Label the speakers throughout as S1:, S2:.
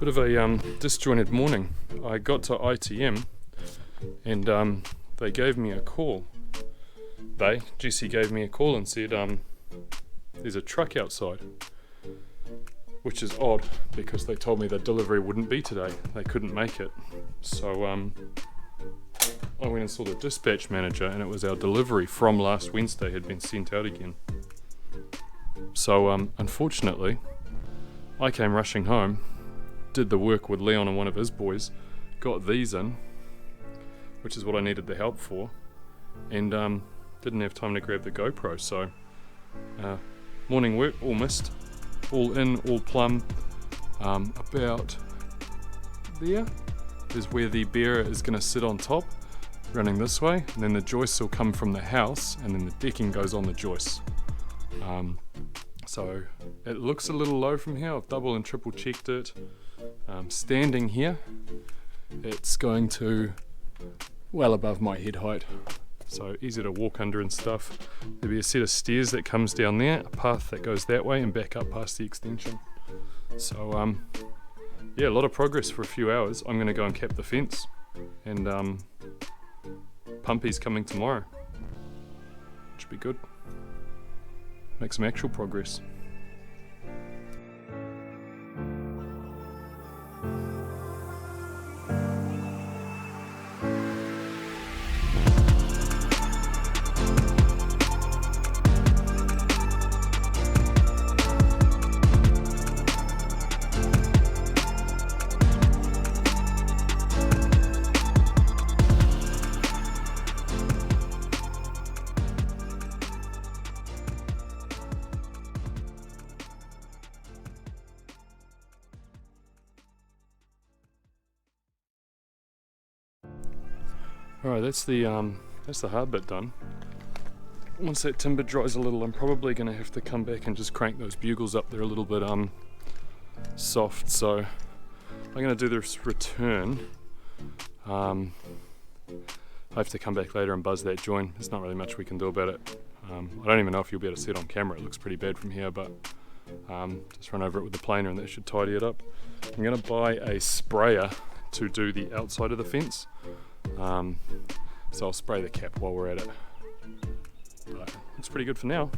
S1: Bit of a disjointed morning. I got to ITM and they gave me a call. GC gave me a call and said there's a truck outside, which is odd because they told me the delivery wouldn't be today. They couldn't make it. So I went and saw the dispatch manager, and it was our delivery from last Wednesday had been sent out again. So unfortunately, I came rushing home, did the work with Leon and one of his boys, got these in, which is what I needed the help for, and didn't have time to grab the GoPro. So morning work all missed, all in, all plumb. About there is where the bearer is going to sit on top, running this way, and then the joists will come from the house, and then the decking goes on the joists. So it looks a little low from here. I've double and triple checked it. Standing here, it's going to well above my head height, so easy to walk under and stuff. There'll be a set of stairs that comes down there, a path that goes that way and back up past the extension. So yeah, a lot of progress for a few hours. I'm going to go and cap the fence, and Pumpy's coming tomorrow. Should be good. Make some actual progress. Alright, that's the hard bit done. Once that timber dries a little, I'm probably going to have to come back and just crank those bugles up. They're a little bit soft, so I'm going to do this return. I have to come back later and buzz that joint. There's not really much we can do about it. I don't even know if you'll be able to see it on camera. It looks pretty bad from here, but just run over it with the planer and that should tidy it up. I'm going to buy a sprayer to do the outside of the fence. So I'll spray the cap while we're at it. But looks pretty good for now.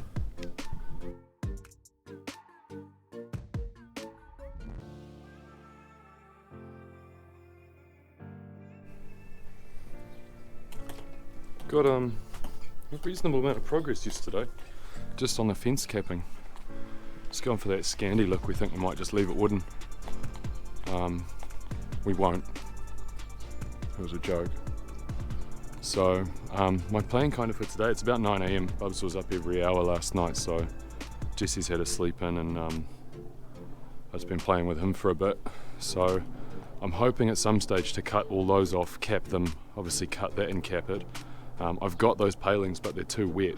S1: Got a reasonable amount of progress yesterday, just on the fence capping. Just going for that Scandi look. We think we might just leave it wooden. We won't. It was a joke. So my plan kind of for today, it's about 9 AM. Bubs was up every hour last night, so Jesse's had a sleep in, and I've just been playing with him for a bit. So I'm hoping at some stage to cut all those off, cap them, obviously cut that and cap it. I've got those palings, but they're too wet,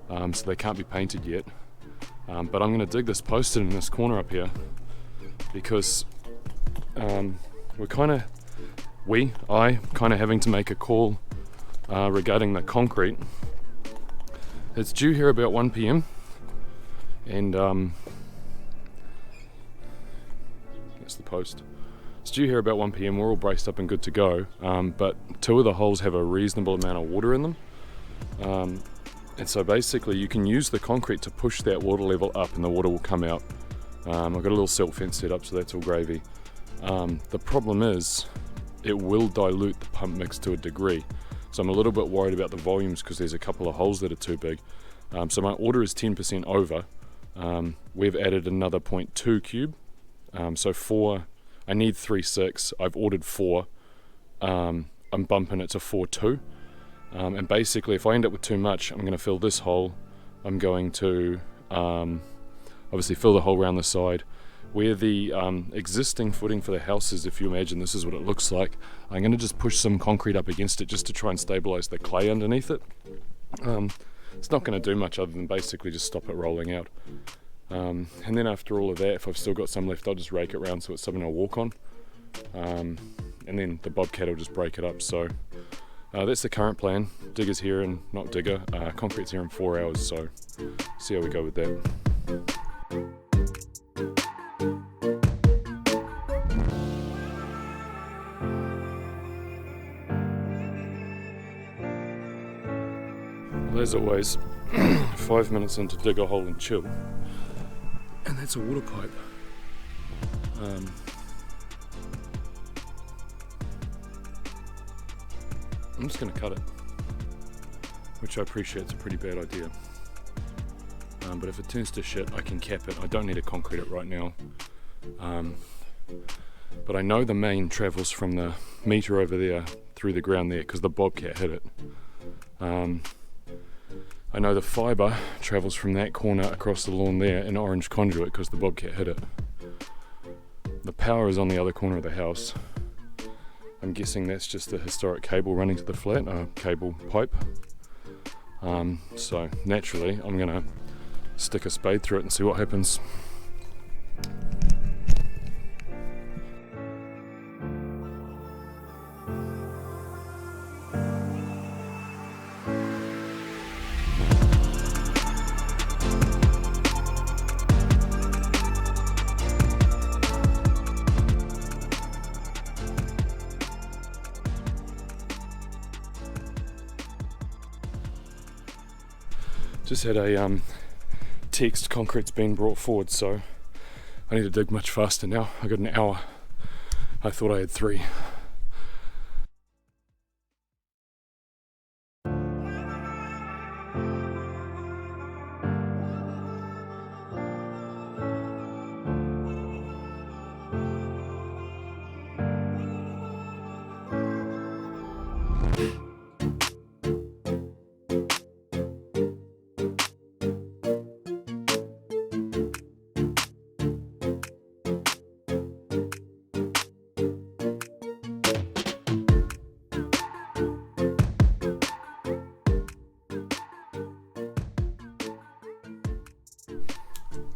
S1: so they can't be painted yet. But I'm going to dig this post in this corner up here, because I kind of having to make a call regarding the concrete. It's due here about 1 PM, and that's the post. It's due here about 1 PM. We're all braced up and good to go, but two of the holes have a reasonable amount of water in them, and so basically you can use the concrete to push that water level up and the water will come out. I've got a little silt fence set up, so that's all gravy. The problem is it will dilute the pump mix to a degree, so I'm a little bit worried about the volumes because there's a couple of holes that are too big. So my order is 10% over. We've added another 0.2 cube, so 4. I need 3.6. I've ordered 4. I'm bumping it to 4.2, and basically if I end up with too much, I'm going to fill this hole. I'm going to obviously fill the hole around the side. Where the existing footing for the house is, if you imagine this is what it looks like, I'm going to just push some concrete up against it just to try and stabilize the clay underneath it. It's not going to do much other than basically just stop it rolling out. And then after all of that, if I've still got some left, I'll just rake it around so it's something I'll walk on. And then the bobcat will just break it up. So that's the current plan. Digger's here and not digger. Concrete's here in 4 hours, so see how we go with that. Well, as always, 5 minutes in to dig a hole and chill, and that's a water pipe. I'm just going to cut it, which I appreciate is a pretty bad idea. But if it turns to shit, I can cap it. I don't need to concrete it right now. But I know the main travels from the meter over there through the ground there because the bobcat hit it. I know the fibre travels from that corner across the lawn there in orange conduit because the bobcat hit it. The power is on the other corner of the house. I'm guessing that's just the historic cable running to the flat, a cable pipe. So naturally I'm going to stick a spade through it and see what happens. Just had a text, concrete's been brought forward, so I need to dig much faster now. I got an hour. I thought I had 3.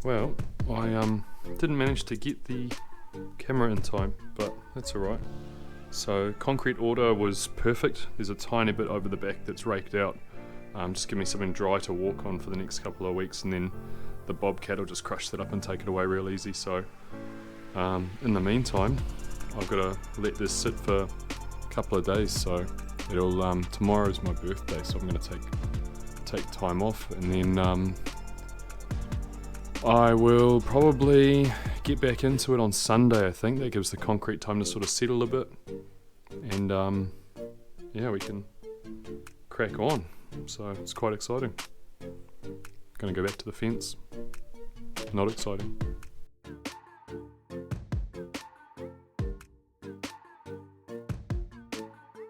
S1: Well, I didn't manage to get the camera in time, but that's alright. So concrete order was perfect. There's a tiny bit over the back that's raked out. Just give me something dry to walk on for the next couple of weeks, and then the bobcat will just crush that up and take it away real easy. So in the meantime, I've got to let this sit for a couple of days. So it'll tomorrow's my birthday, so I'm going to take time off, and then I will probably get back into it on Sunday. I think that gives the concrete time to sort of settle a bit, and yeah, we can crack on. So it's quite exciting. Gonna go back to the fence. Not exciting.